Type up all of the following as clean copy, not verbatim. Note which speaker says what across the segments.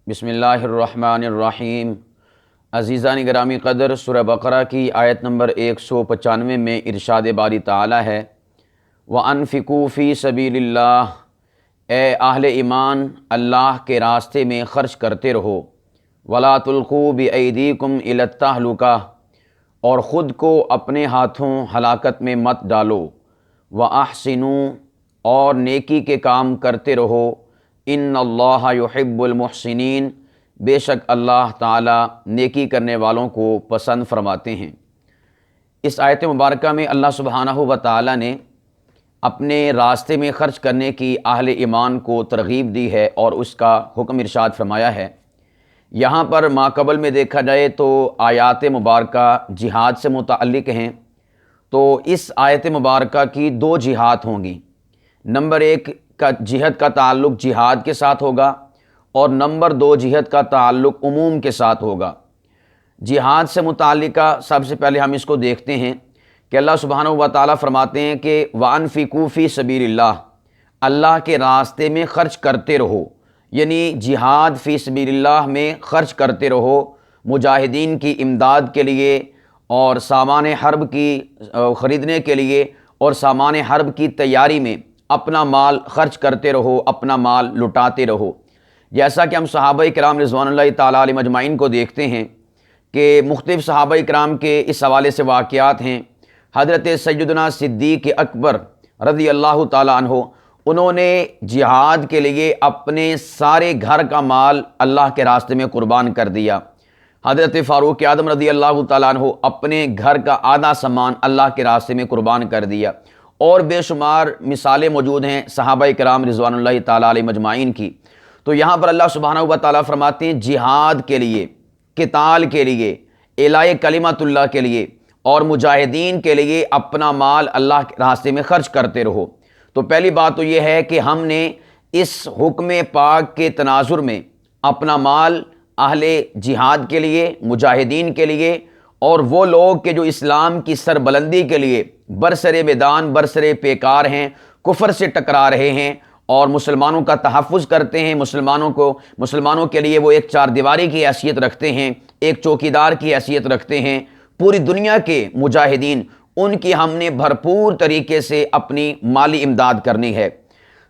Speaker 1: بسم اللہ الرحمن الرحیم۔ عزیزان گرامی قدر، سورہ بقرہ کی آیت نمبر 195 میں ارشاد باری تعالی ہے وَأَنفِقُوا فِي سَبِيلِ اللَّهِ، اے اہل ایمان اللہ کے راستے میں خرچ کرتے رہو، وَلَا تُلْقُوا بِأَيْدِيكُمْ إِلَى التَّهْلُكَةِ، اور خود کو اپنے ہاتھوں ہلاکت میں مت ڈالو، وَأَحْسِنُوا، اور نیکی کے کام کرتے رہو، ان اللہ یحب المحسنین، بے شک اللہ تعالیٰ نیکی کرنے والوں کو پسند فرماتے ہیں۔ اس آیت مبارکہ میں اللہ سبحانہ و تعالیٰ نے اپنے راستے میں خرچ کرنے کی اہل ایمان کو ترغیب دی ہے اور اس کا حکم ارشاد فرمایا ہے۔ یہاں پر ماقبل میں دیکھا جائے تو آیات مبارکہ جہاد سے متعلق ہیں، تو اس آیت مبارکہ کی دو جہاد ہوں گی۔ نمبر ایک کا جہاد کا تعلق جہاد کے ساتھ ہوگا، اور نمبر دو جہاد کا تعلق عموم کے ساتھ ہوگا۔ جہاد سے متعلقہ سب سے پہلے ہم اس کو دیکھتے ہیں کہ اللہ سبحانہ و تعالیٰ فرماتے ہیں کہ وَأَنفِقُوا فِي سَبِيلِ اللَّهِ، اللہ کے راستے میں خرچ کرتے رہو، یعنی جہاد فی سبیل اللہ میں خرچ کرتے رہو، مجاہدین کی امداد کے لیے اور سامان حرب کی خریدنے کے لیے اور سامان حرب کی تیاری میں اپنا مال خرچ کرتے رہو، اپنا مال لٹاتے رہو۔ جیسا کہ ہم صحابہ کرام رضوان اللہ تعالیٰ علیہم اجمعین کو دیکھتے ہیں کہ مختلف صحابہ کرام کے اس حوالے سے واقعات ہیں۔ حضرت سیدنا صدیق اکبر رضی اللہ تعالیٰ عنہ، انہوں نے جہاد کے لیے اپنے سارے گھر کا مال اللہ کے راستے میں قربان کر دیا۔ حضرت فاروق اعظم رضی اللہ تعالیٰ عنہ اپنے گھر کا آدھا سامان اللہ کے راستے میں قربان کر دیا، اور بے شمار مثالیں موجود ہیں صحابہ کرام رضوان اللہ تعالیٰ علیہ مجمعین کی۔ تو یہاں پر اللہ سبحانہ و تعالیٰ فرماتے ہیں جہاد کے لیے، قتال کے لیے، اعلاء کلمت اللہ کے لیے اور مجاہدین کے لیے اپنا مال اللہ کے راستے میں خرچ کرتے رہو۔ تو پہلی بات تو یہ ہے کہ ہم نے اس حکم پاک کے تناظر میں اپنا مال اہل جہاد کے لیے، مجاہدین کے لیے، اور وہ لوگ کہ جو اسلام کی سربلندی کے لیے برسر میدان برسر پیکار ہیں، کفر سے ٹکرا رہے ہیں اور مسلمانوں کا تحفظ کرتے ہیں، مسلمانوں کے لیے وہ ایک چار دیواری کی حیثیت رکھتے ہیں، ایک چوکیدار کی حیثیت رکھتے ہیں، پوری دنیا کے مجاہدین، ان کی ہم نے بھرپور طریقے سے اپنی مالی امداد کرنی ہے۔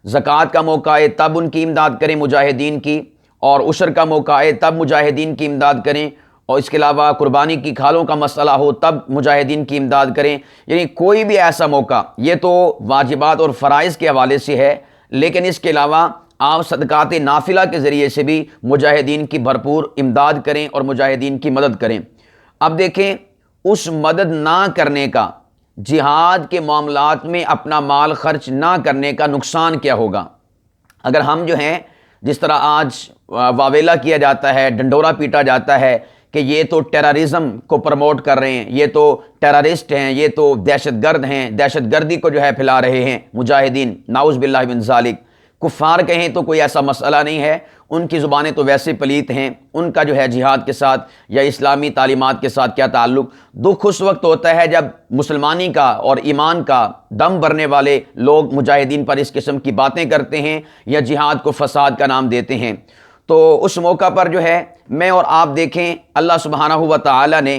Speaker 1: زکوٰۃ کا موقع ہے تب ان کی امداد کریں مجاہدین کی، اور عشر کا موقع ہے تب مجاہدین کی امداد کریں، اور اس کے علاوہ قربانی کی کھالوں کا مسئلہ ہو تب مجاہدین کی امداد کریں۔ یعنی کوئی بھی ایسا موقع، یہ تو واجبات اور فرائض کے حوالے سے ہے، لیکن اس کے علاوہ آپ صدقات نافلہ کے ذریعے سے بھی مجاہدین کی بھرپور امداد کریں اور مجاہدین کی مدد کریں۔ اب دیکھیں، اس مدد نہ کرنے کا، جہاد کے معاملات میں اپنا مال خرچ نہ کرنے کا نقصان کیا ہوگا؟ اگر ہم جو ہیں، جس طرح آج واویلا کیا جاتا ہے، ڈنڈورا پیٹا جاتا ہے کہ یہ تو ٹیررزم کو پروموٹ کر رہے ہیں، یہ تو ٹیررسٹ ہیں، یہ تو دہشت گرد ہیں، دہشت گردی کو جو ہے پھیلا رہے ہیں مجاہدین، نعوذ باللہ من ذالک، کفار کہیں تو کوئی ایسا مسئلہ نہیں ہے، ان کی زبانیں تو ویسے پلیت ہیں، ان کا جو ہے جہاد کے ساتھ یا اسلامی تعلیمات کے ساتھ کیا تعلق؟ دکھ اس وقت ہوتا ہے جب مسلمانی کا اور ایمان کا دم بھرنے والے لوگ مجاہدین پر اس قسم کی باتیں کرتے ہیں یا جہاد کو فساد کا نام دیتے ہیں۔ تو اس موقع پر جو ہے میں اور آپ دیکھیں، اللہ سبحانہ و تعالیٰ نے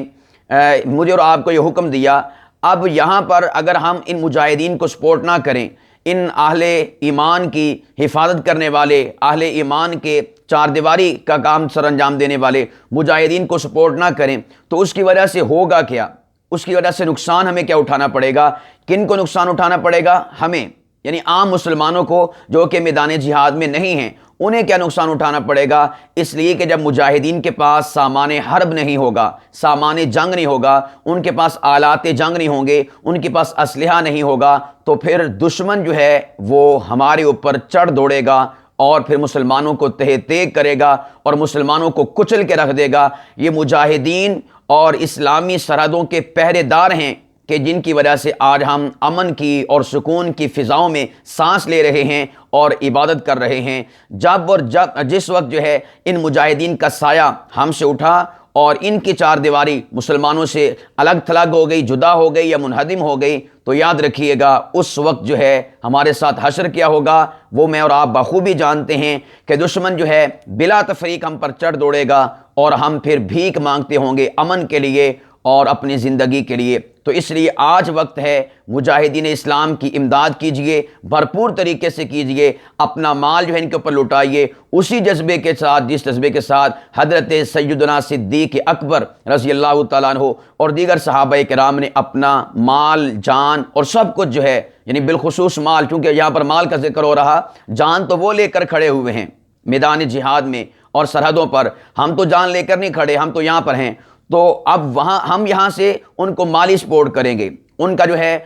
Speaker 1: مجھے اور آپ کو یہ حکم دیا۔ اب یہاں پر اگر ہم ان مجاہدین کو سپورٹ نہ کریں، ان اہل ایمان کی حفاظت کرنے والے، اہل ایمان کے چار دیواری کا کام سر انجام دینے والے مجاہدین کو سپورٹ نہ کریں، تو اس کی وجہ سے ہوگا کیا؟ اس کی وجہ سے نقصان ہمیں کیا اٹھانا پڑے گا؟ کن کو نقصان اٹھانا پڑے گا؟ ہمیں، یعنی عام مسلمانوں کو جو کہ میدان جہاد میں نہیں ہیں، انہیں کیا نقصان اٹھانا پڑے گا؟ اس لیے کہ جب مجاہدین کے پاس سامان حرب نہیں ہوگا، سامان جنگ نہیں ہوگا، ان کے پاس آلات جنگ نہیں ہوں گے، ان کے پاس اسلحہ نہیں ہوگا، تو پھر دشمن جو ہے وہ ہمارے اوپر چڑھ دوڑے گا اور پھر مسلمانوں کو تہہ تیگ کرے گا اور مسلمانوں کو کچل کے رکھ دے گا۔ یہ مجاہدین اور اسلامی سرحدوں کے پہرے دار ہیں کہ جن کی وجہ سے آج ہم امن کی اور سکون کی فضاؤں میں سانس لے رہے ہیں اور عبادت کر رہے ہیں۔ جس وقت جو ہے ان مجاہدین کا سایہ ہم سے اٹھا اور ان کی چار دیواری مسلمانوں سے الگ تھلگ ہو گئی، جدا ہو گئی یا منہدم ہو گئی، تو یاد رکھیے گا اس وقت جو ہے ہمارے ساتھ حشر کیا ہوگا وہ میں اور آپ بخوبی جانتے ہیں کہ دشمن جو ہے بلا تفریق ہم پر چڑھ دوڑے گا اور ہم پھر بھیک مانگتے ہوں گے امن کے لیے اور اپنی زندگی کے لیے۔ تو اس لیے آج وقت ہے مجاہدین اسلام کی امداد کیجئے، بھرپور طریقے سے کیجئے، اپنا مال جو ہے ان کے اوپر لٹائیے اسی جذبے کے ساتھ جس جذبے کے ساتھ حضرت سیدنا صدیق اکبر رضی اللہ تعالیٰ عنہ اور دیگر صحابہ کرام نے اپنا مال، جان اور سب کچھ جو ہے، یعنی بالخصوص مال، چونکہ یہاں پر مال کا ذکر ہو رہا، جان تو وہ لے کر کھڑے ہوئے ہیں میدان جہاد میں اور سرحدوں پر، ہم تو جان لے کر نہیں کھڑے، ہم تو یہاں پر ہیں، تو اب وہاں ہم یہاں سے ان کو مالی سپورٹ کریں گے، ان کا جو ہے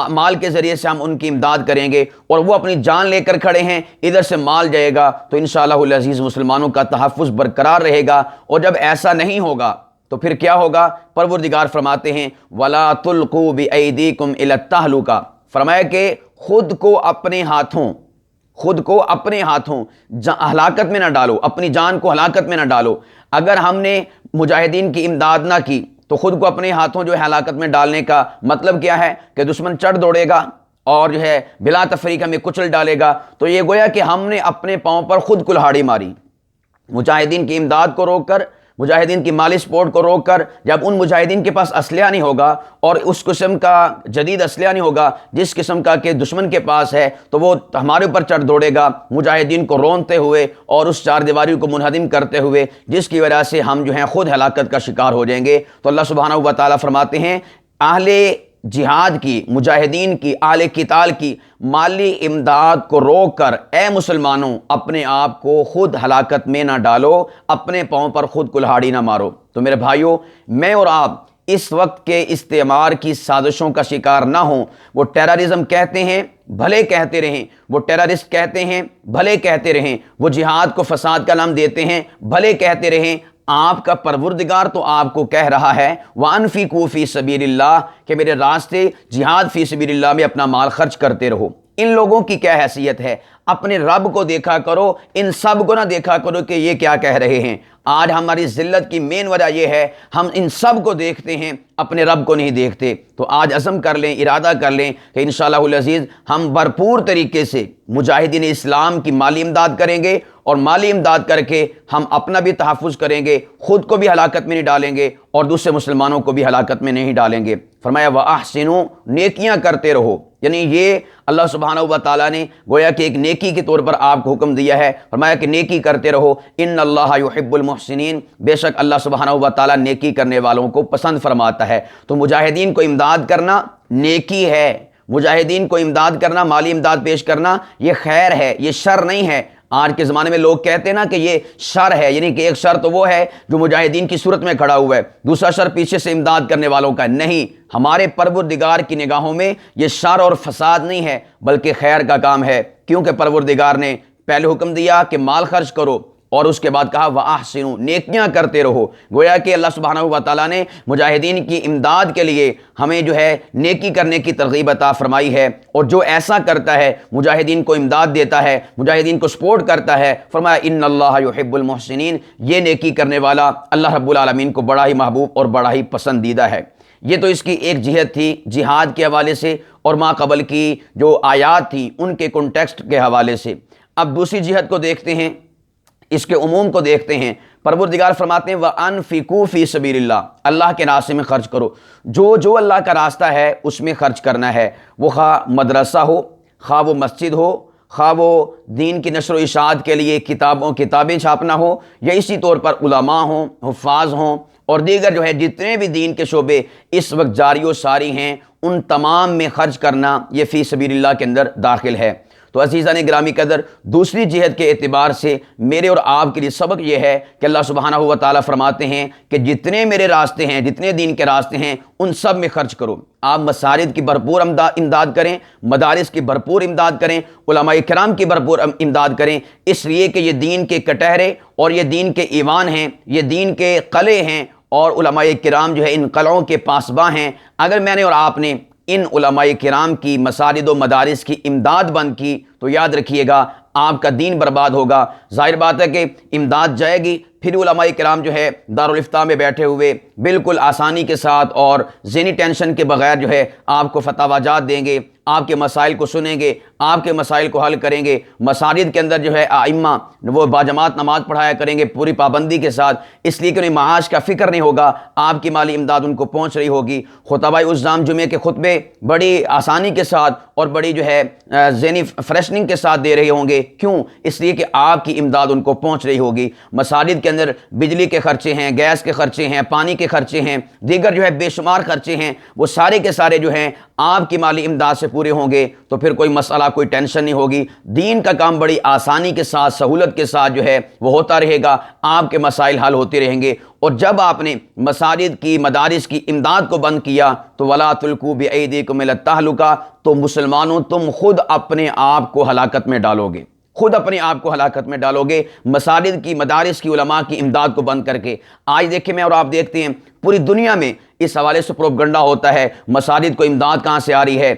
Speaker 1: مال کے ذریعے سے ہم ان کی امداد کریں گے، اور وہ اپنی جان لے کر کھڑے ہیں، ادھر سے مال جائے گا تو انشاءاللہ العزیز مسلمانوں کا تحفظ برقرار رہے گا۔ اور جب ایسا نہیں ہوگا تو پھر کیا ہوگا؟ پروردگار فرماتے ہیں وَلَا تُلْقُوا بِأَيْدِيكُمْ إِلَى التَّهْلُكَةِ، فرمایا کہ خود کو اپنے ہاتھوں ہلاکت میں نہ ڈالو، اپنی جان کو ہلاکت میں نہ ڈالو۔ اگر ہم نے مجاہدین کی امداد نہ کی تو خود کو اپنے ہاتھوں جو ہے ہلاکت میں ڈالنے کا مطلب کیا ہے کہ دشمن چڑھ دوڑے گا اور جو ہے بلا تفریق ہمیں کچل ڈالے گا، تو یہ گویا کہ ہم نے اپنے پاؤں پر خود کلہاڑی ماری۔ مجاہدین کی امداد کو روک کر، مجاہدین کی مالی سپورٹ کو روک کر، جب ان مجاہدین کے پاس اسلحہ نہیں ہوگا اور اس قسم کا جدید اسلحہ نہیں ہوگا جس قسم کا کہ دشمن کے پاس ہے، تو وہ ہمارے اوپر چڑھ دوڑے گا مجاہدین کو رونتے ہوئے اور اس چار دیواری کو منہدم کرتے ہوئے، جس کی وجہ سے ہم جو ہیں خود ہلاکت کا شکار ہو جائیں گے۔ تو اللہ سبحانہ و تعالیٰ فرماتے ہیں اہل جہاد کی، مجاہدین کی، اہل قتال کی مالی امداد کو روک کر اے مسلمانوں اپنے آپ کو خود ہلاکت میں نہ ڈالو، اپنے پاؤں پر خود کلہاڑی نہ مارو۔ تو میرے بھائیوں، میں اور آپ اس وقت کے استعمار کی سازشوں کا شکار نہ ہوں۔ وہ ٹیررزم کہتے ہیں بھلے کہتے رہیں، وہ ٹیررسٹ کہتے ہیں بھلے کہتے رہیں، وہ جہاد کو فساد کا نام دیتے ہیں بھلے کہتے رہیں، آپ کا پروردگار تو آپ کو کہہ رہا ہے وَأَنفِقُوا فِي سَبِيلِ اللَّهِ کہ میرے راستے جہاد فی سبیل اللہ میں اپنا مال خرچ کرتے رہو۔ ان لوگوں کی کیا حیثیت ہے؟ اپنے رب کو دیکھا کرو، ان سب کو نہ دیکھا کرو کہ یہ کیا کہہ رہے ہیں۔ آج ہماری ذلت کی مین وجہ یہ ہے ہم ان سب کو دیکھتے ہیں، اپنے رب کو نہیں دیکھتے۔ تو آج عزم کر لیں، ارادہ کر لیں کہ انشاءاللہ العزیز ہم بھرپور طریقے سے مجاہدین اسلام کی مالی امداد کریں گے، اور مالی امداد کر کے ہم اپنا بھی تحفظ کریں گے، خود کو بھی ہلاکت میں نہیں ڈالیں گے اور دوسرے مسلمانوں کو بھی ہلاکت میں نہیں ڈالیں گے۔ فرمایا وَأَحْسِنُوا نیکیاں کرتے رہو، یعنی یہ اللہ سبحانہ و تعالیٰ نے گویا کہ ایک نیکی کے طور پر آپ کو حکم دیا ہے۔ فرمایا کہ نیکی کرتے رہو، ان اللہ یحب المحسنین، بے شک اللہ سبحانہ و تعالیٰ نیکی کرنے والوں کو پسند فرماتا ہے۔ تو مجاہدین کو امداد کرنا نیکی ہے، مجاہدین کو امداد کرنا، مالی امداد پیش کرنا یہ خیر ہے، یہ شر نہیں ہے۔ آج کے زمانے میں لوگ کہتے ہیں نا کہ یہ شر ہے، یعنی کہ ایک شر تو وہ ہے جو مجاہدین کی صورت میں کھڑا ہوا ہے، دوسرا شر پیچھے سے امداد کرنے والوں کا ہے۔ نہیں، ہمارے پروردگار کی نگاہوں میں یہ شر اور فساد نہیں ہے بلکہ خیر کا کام ہے، کیونکہ پروردگار نے پہلے حکم دیا کہ مال خرچ کرو اور اس کے بعد کہا وَأَحْسِنُوا نیکیاں کرتے رہو۔ گویا کہ اللہ سبحانہ و تعالیٰ نے مجاہدین کی امداد کے لیے ہمیں جو ہے نیکی کرنے کی ترغیب عطا فرمائی ہے، اور جو ایسا کرتا ہے مجاہدین کو امداد دیتا ہے، مجاہدین کو سپورٹ کرتا ہے، فرمایا ان اللہ یحب المحسنین، یہ نیکی کرنے والا اللہ رب العالمین کو بڑا ہی محبوب اور بڑا ہی پسندیدہ ہے۔ یہ تو اس کی ایک جہت تھی جہاد کے حوالے سے اور ما قبل کی جو آیات تھیں ان کے کنٹیکسٹ کے حوالے سے۔ اب دوسری جہت کو دیکھتے ہیں، اس کے عموم کو دیکھتے ہیں۔ پروردگار فرماتے ہیں وَأَنفِقُوا فِي سَبِيلِ اللَّهِ، اللہ کے راستے میں خرچ کرو، جو اللہ کا راستہ ہے اس میں خرچ کرنا ہے، وہ خواہ مدرسہ ہو، خواہ وہ مسجد ہو، خواہ وہ دین کی نشر و اشاعت کے لیے کتابیں چھاپنا ہو، یا اسی طور پر علماء ہوں، حفاظ ہوں، اور دیگر جو ہے جتنے بھی دین کے شعبے اس وقت جاری و ساری ہیں ان تمام میں خرچ کرنا یہ فی سبیل اللہ کے اندر داخل ہے۔ تو عزیزان گرامی قدر، دوسری جہت کے اعتبار سے میرے اور آپ کے لیے سبق یہ ہے کہ اللہ سبحانہ و تعالیٰ فرماتے ہیں کہ جتنے میرے راستے ہیں، جتنے دین کے راستے ہیں ان سب میں خرچ کرو۔ آپ مساجد کی بھرپور امداد کریں، مدارس کی بھرپور امداد کریں، علماء کرام کی بھرپور امداد کریں، اس لیے کہ یہ دین کے کٹہرے اور یہ دین کے ایوان ہیں، یہ دین کے قلعے ہیں، اور علماء کرام جو ہے ان قلعوں کے پاسباں ہیں۔ اگر میں نے اور آپ نے ان علماء کرام کی مساجد و مدارس کی امداد بند کی تو یاد رکھیے گا آپ کا دین برباد ہوگا۔ ظاہر بات ہے کہ امداد جائے گی پھر علماء کرام جو ہے دارالافتاء میں بیٹھے ہوئے بالکل آسانی کے ساتھ اور ذہنی ٹینشن کے بغیر جو ہے آپ کو فتاوی جات دیں گے، آپ کے مسائل کو سنیں گے، آپ کے مسائل کو حل کریں گے۔ مساجد کے اندر جو ہے ائمہ وہ باجماعت نماز پڑھایا کریں گے پوری پابندی کے ساتھ، اس لیے کہ انہیں معاش کا فکر نہیں ہوگا، آپ کی مالی امداد ان کو پہنچ رہی ہوگی۔ خطباء عظام جمعے کے خطبے بڑی آسانی کے ساتھ اور بڑی جو ہے ذہنی فریشننگ کے ساتھ دے رہے ہوں گے، کیوں؟ اس لیے کہ آپ کی امداد ان کو پہنچ رہی ہوگی۔ مساجد کے اندر بجلی کے خرچے ہیں، گیس کے خرچے ہیں، پانی کے خرچے ہیں، دیگر جو ہے بے شمار خرچے ہیں، وہ سارے کے سارے جو ہیں آپ کی مالی امداد سے پورے ہوں گے، تو پھر کوئی مسئلہ کوئی ٹینشن نہیں ہوگی۔ دین کا کام بڑی آسانی کے ساتھ سہولت کے ساتھ جو ہے وہ ہوتا رہے گا، آپ کے مسائل حل ہوتے رہیں گے۔ اور جب آپ نے مساجد کی مدارس کی امداد کو بند کیا تو وَلَا تُلْقُوا بِأَيْدِيكُمْ إِلَى التَّهْلُكَةِ، تو مسلمانوں تم خود اپنے آپ کو ہلاکت میں ڈالو گے، خود اپنے آپ کو ہلاکت میں ڈالو گے مساجد کی مدارس کی علماء کی امداد کو بند کر کے۔ آج دیکھیں میں اور آپ دیکھتے ہیں پوری دنیا میں اس حوالے سے پروپگنڈا ہوتا ہے، مساجد کو امداد کہاں سے آ رہی ہے،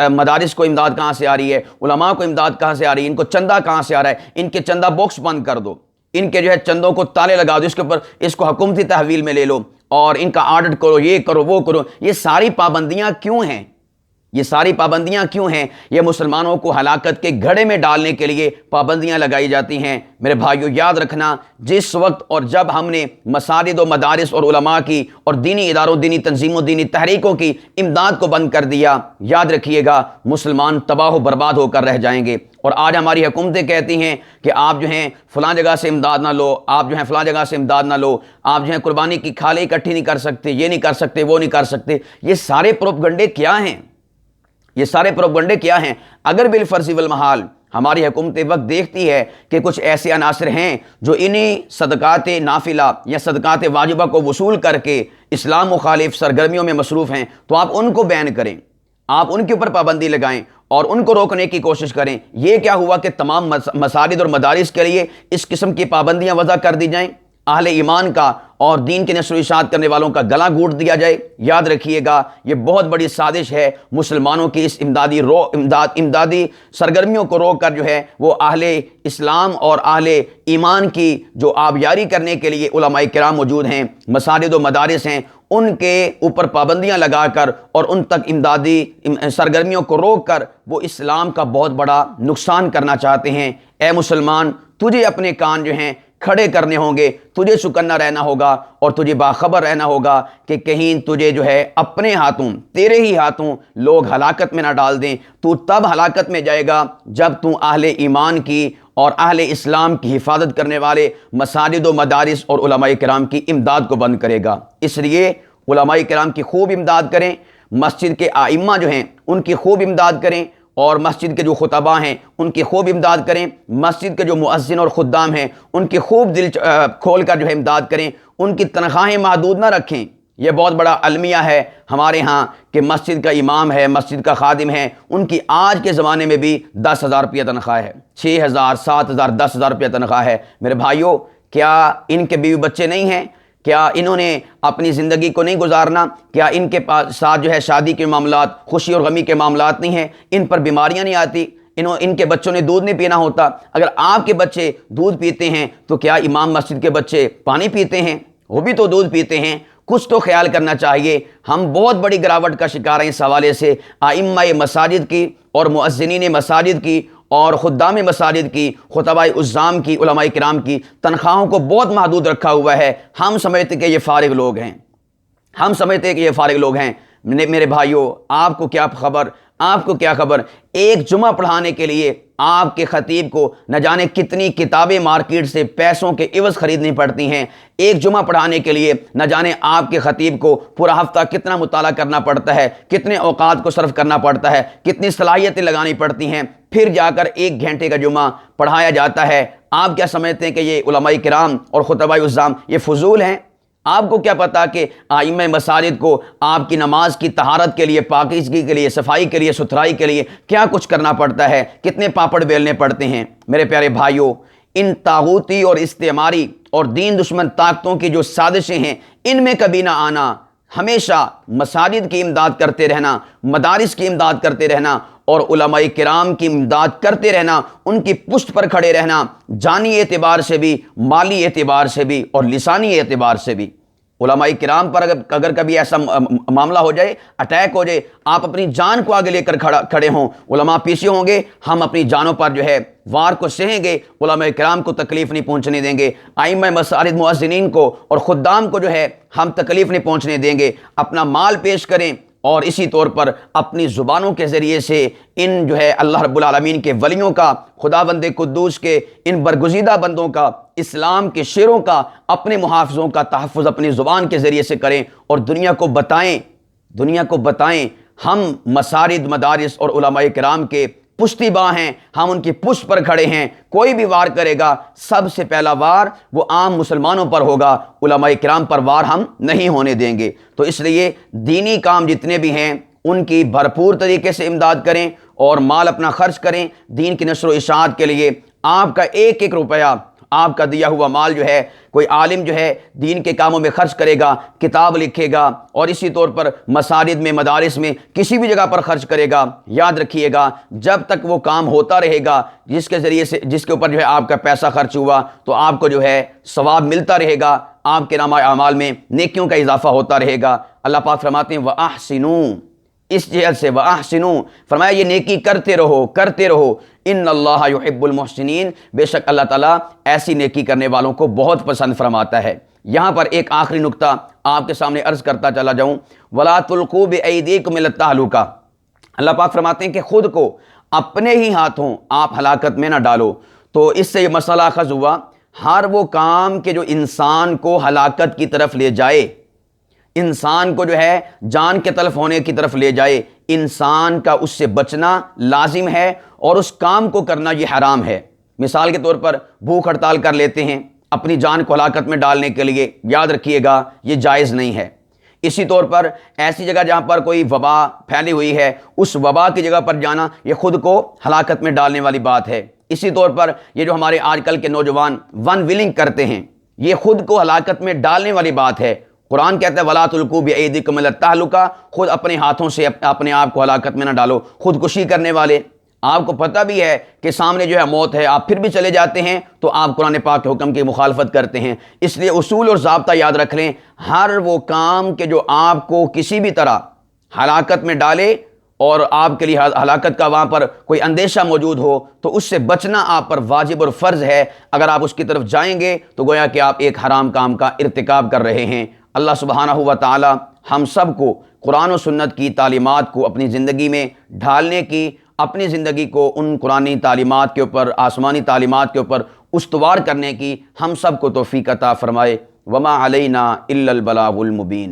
Speaker 1: مدارس کو امداد کہاں سے آ رہی ہے، علماء کو امداد کہاں سے آ رہی ہے، ان کو چندہ کہاں سے آ رہا ہے، ان کے چندہ باکس بند کر دو، ان کے جو ہے چندوں کو تالے لگا دو، اس کے اوپر اس کو حکومتی تحویل میں لے لو اور ان کا آڈٹ کرو، یہ کرو وہ کرو۔ یہ ساری پابندیاں کیوں ہیں؟ یہ ساری پابندیاں کیوں ہیں؟ یہ مسلمانوں کو ہلاکت کے گھڑے میں ڈالنے کے لیے پابندیاں لگائی جاتی ہیں۔ میرے بھائیو یاد رکھنا، جس وقت اور جب ہم نے مساجد و مدارس اور علماء کی اور دینی اداروں، دینی تنظیموں، دینی تحریکوں کی امداد کو بند کر دیا، یاد رکھیے گا مسلمان تباہ و برباد ہو کر رہ جائیں گے۔ اور آج ہماری حکومتیں کہتی ہیں کہ آپ جو ہیں فلاں جگہ سے امداد نہ لو، آپ جو ہیں فلاں جگہ سے امداد نہ لو، آپ جو ہیں قربانی کی کھالیں اکٹھی نہیں کر سکتے، یہ نہیں کر سکتے، وہ نہیں کر سکتے۔ یہ سارے پروپگنڈے کیا ہیں؟ یہ سارے پروپگنڈے کیا ہیں؟ اگر بالفرض والمحال ہماری حکومت وقت دیکھتی ہے کہ کچھ ایسے عناصر ہیں جو انہی صدقات نافلہ یا صدقات واجبہ کو وصول کر کے اسلام مخالف سرگرمیوں میں مصروف ہیں، تو آپ ان کو بین کریں، آپ ان کے اوپر پابندی لگائیں اور ان کو روکنے کی کوشش کریں۔ یہ کیا ہوا کہ تمام مساجد اور مدارس کے لیے اس قسم کی پابندیاں وضع کر دی جائیں، اہل ایمان کا اور دین کے نشر و اشاعت کرنے والوں کا گلا گھونٹ دیا جائے۔ یاد رکھیے گا یہ بہت بڑی سازش ہے مسلمانوں کی اس امدادی سرگرمیوں کو روک کر جو ہے وہ اہل اسلام اور اہل ایمان کی جو آبیاری کرنے کے لیے علماء کرام موجود ہیں، مساجد و مدارس ہیں، ان کے اوپر پابندیاں لگا کر اور ان تک امدادی سرگرمیوں کو روک کر وہ اسلام کا بہت بڑا نقصان کرنا چاہتے ہیں۔ اے مسلمان، تجھے اپنے کان جو ہیں کھڑے کرنے ہوں گے، تجھے چوکنا رہنا ہوگا اور تجھے باخبر رہنا ہوگا کہ کہیں تجھے جو ہے اپنے ہاتھوں، تیرے ہی ہاتھوں لوگ ہلاکت میں نہ ڈال دیں۔ تو تب ہلاکت میں جائے گا جب تو اہل ایمان کی اور اہل اسلام کی حفاظت کرنے والے مساجد و مدارس اور علماء کرام کی امداد کو بند کرے گا۔ اس لیے علماء کرام کی خوب امداد کریں، مسجد کے ائمہ جو ہیں ان کی خوب امداد کریں، اور مسجد کے جو خطباء ہیں ان کی خوب امداد کریں، مسجد کے جو مؤذن اور خدام ہیں ان کی خوب دل کھول کر جو ہے امداد کریں، ان کی تنخواہیں محدود نہ رکھیں۔ یہ بہت بڑا المیہ ہے ہمارے ہاں کہ مسجد کا امام ہے، مسجد کا خادم ہے، ان کی آج کے زمانے میں بھی 10,000 روپیہ تنخواہ ہے، 6,000 7,000 10,000 روپیہ تنخواہ ہے۔ میرے بھائیوں، کیا ان کے بیوی بچے نہیں ہیں؟ کیا انہوں نے اپنی زندگی کو نہیں گزارنا؟ کیا ان کے ساتھ جو ہے شادی کے معاملات، خوشی اور غمی کے معاملات نہیں ہیں؟ ان پر بیماریاں نہیں آتی؟ ان کے بچوں نے دودھ نہیں پینا ہوتا؟ اگر آپ کے بچے دودھ پیتے ہیں تو کیا امام مسجد کے بچے پانی پیتے ہیں؟ وہ بھی تو دودھ پیتے ہیں۔ کچھ تو خیال کرنا چاہیے۔ ہم بہت بڑی گراوٹ کا شکار ہیں اس حوالے سے۔ ائمہ مساجد کی اور مؤذنین مساجد کی اور خدام مساجد کی، خطباء عظام کی، علماء کرام کی تنخواہوں کو بہت محدود رکھا ہوا ہے۔ ہم سمجھتے کہ یہ فارغ لوگ ہیں، ہم سمجھتے ہیں کہ یہ فارغ لوگ ہیں۔ میرے بھائیوں، آپ کو کیا خبر، آپ کو کیا خبر، ایک جمعہ پڑھانے کے لیے آپ کے خطیب کو نہ جانے کتنی کتابیں مارکیٹ سے پیسوں کے عوض خریدنی پڑتی ہیں۔ ایک جمعہ پڑھانے کے لیے نہ جانے آپ کے خطیب کو پورا ہفتہ کتنا مطالعہ کرنا پڑتا ہے، کتنے اوقات کو صرف کرنا پڑتا ہے، کتنی صلاحیتیں لگانی پڑتی ہیں، پھر جا کر 1 گھنٹے کا جمعہ پڑھایا جاتا ہے۔ آپ کیا سمجھتے ہیں کہ یہ علماء کرام اور خطباء عظام یہ فضول ہیں؟ آپ کو کیا پتا کہ ائمہ مساجد کو آپ کی نماز کی طہارت کے لیے، پاکیزگی کے لیے، صفائی کے لیے، ستھرائی کے لیے کیا کچھ کرنا پڑتا ہے، کتنے پاپڑ بیلنے پڑتے ہیں؟ میرے پیارے بھائیوں، ان طاغوتی اور استعماری اور دین دشمن طاقتوں کی جو سازشیں ہیں ان میں کبھی نہ آنا، ہمیشہ مساجد کی امداد کرتے رہنا، مدارس کی امداد کرتے رہنا اور علماء کرام کی امداد کرتے رہنا، ان کی پشت پر کھڑے رہنا، جانی اعتبار سے بھی، مالی اعتبار سے بھی اور لسانی اعتبار سے بھی۔ علماء کرام پر اگر کبھی ایسا معاملہ ہو جائے، اٹیک ہو جائے، آپ اپنی جان کو آگے لے کر کھڑے ہوں، علماء پیچھے ہوں گے، ہم اپنی جانوں پر جو ہے وار کو سہیں گے، علماء کرام کو تکلیف نہیں پہنچنے دیں گے، ائمہ مساجد مؤذنین کو اور خدام کو جو ہے ہم تکلیف نہیں پہنچنے دیں گے۔ اپنا مال پیش کریں اور اسی طور پر اپنی زبانوں کے ذریعے سے ان جو ہے اللہ رب العالمین کے ولیوں کا، خداوند قدوس کے ان برگزیدہ بندوں کا، اسلام کے شیروں کا، اپنے محافظوں کا تحفظ اپنی زبان کے ذریعے سے کریں اور دنیا کو بتائیں ہم مساجد، مدارس اور علماء کرام کے پشتی باں ہیں، ہم ان کی پشت پر کھڑے ہیں۔ کوئی بھی وار کرے گا، سب سے پہلا وار وہ عام مسلمانوں پر ہوگا، علماء کرام پر وار ہم نہیں ہونے دیں گے۔ تو اس لیے دینی کام جتنے بھی ہیں ان کی بھرپور طریقے سے امداد کریں اور مال اپنا خرچ کریں دین کی نشر و اشاعت کے لیے۔ آپ کا ایک ایک روپیہ، آپ کا دیا ہوا مال جو ہے، کوئی عالم جو ہے دین کے کاموں میں خرچ کرے گا، کتاب لکھے گا اور اسی طور پر مساجد میں، مدارس میں، کسی بھی جگہ پر خرچ کرے گا، یاد رکھیے گا جب تک وہ کام ہوتا رہے گا جس کے ذریعے سے، جس کے اوپر جو ہے آپ کا پیسہ خرچ ہوا، تو آپ کو جو ہے ثواب ملتا رہے گا، آپ کے نامہ اعمال میں نیکیوں کا اضافہ ہوتا رہے گا۔ اللہ پاک فرماتے ہیں وَأَحْسِنُوا، اس جہت سے وَأَحْسِنُوا، فرمایا یہ نیکی کرتے رہو، ان اللہ یحب المحسنین، بے شک اللہ تعالیٰ ایسی نیکی کرنے والوں کو بہت پسند فرماتا ہے۔ یہاں پر ایک آخری نقطہ آپ کے سامنے عرض کرتا چلا جاؤں، وَلَا تُلْقُوا بِأَيْدِيكُمْ إِلَى التَّهْلُكَةِ، اللہ پاک فرماتے ہیں کہ خود کو اپنے ہی ہاتھوں آپ ہلاکت میں نہ ڈالو۔ تو اس سے یہ مسئلہ اخذ ہوا، ہر وہ کام کہ جو انسان کو ہلاکت کی طرف لے جائے، انسان کو جو ہے جان کے تلف ہونے کی طرف لے جائے، انسان کا اس سے بچنا لازم ہے اور اس کام کو کرنا یہ حرام ہے۔ مثال کے طور پر بھوک ہڑتال کر لیتے ہیں اپنی جان کو ہلاکت میں ڈالنے کے لیے، یاد رکھیے گا یہ جائز نہیں ہے۔ اسی طور پر ایسی جگہ جہاں پر کوئی وبا پھیلی ہوئی ہے، اس وبا کی جگہ پر جانا یہ خود کو ہلاکت میں ڈالنے والی بات ہے۔ اسی طور پر یہ جو ہمارے آج کل کے نوجوان ون ویلنگ کرتے ہیں، یہ خود کو ہلاکت میں ڈالنے والی بات ہے۔ قرآن کہتا ہے وَلَا تُلْقُوا بِأَيْدِيكُمْ إِلَى التَّهْلُكَةِ، خود اپنے ہاتھوں سے اپنے آپ کو ہلاکت میں نہ ڈالو۔ خودکشی کرنے والے، آپ کو پتہ بھی ہے کہ سامنے جو ہے موت ہے، آپ پھر بھی چلے جاتے ہیں تو آپ قرآن پاک کے حکم کی مخالفت کرتے ہیں۔ اس لیے اصول اور ضابطہ یاد رکھ لیں، ہر وہ کام کہ جو آپ کو کسی بھی طرح ہلاکت میں ڈالے اور آپ کے لیے ہلاکت کا وہاں پر کوئی اندیشہ موجود ہو، تو اس سے بچنا آپ پر واجب اور فرض ہے۔ اگر آپ اس کی طرف جائیں گے تو گویا کہ آپ ایک حرام کام کا ارتکاب کر رہے ہیں۔ اللہ سبحانہ و تعالی ہم سب کو قرآن و سنت کی تعلیمات کو اپنی زندگی میں ڈھالنے کی، اپنی زندگی کو ان قرآنی تعلیمات کے اوپر، آسمانی تعلیمات کے اوپر استوار کرنے کی ہم سب کو توفیق عطا فرمائے۔ وما علینا الا البلاغ المبین۔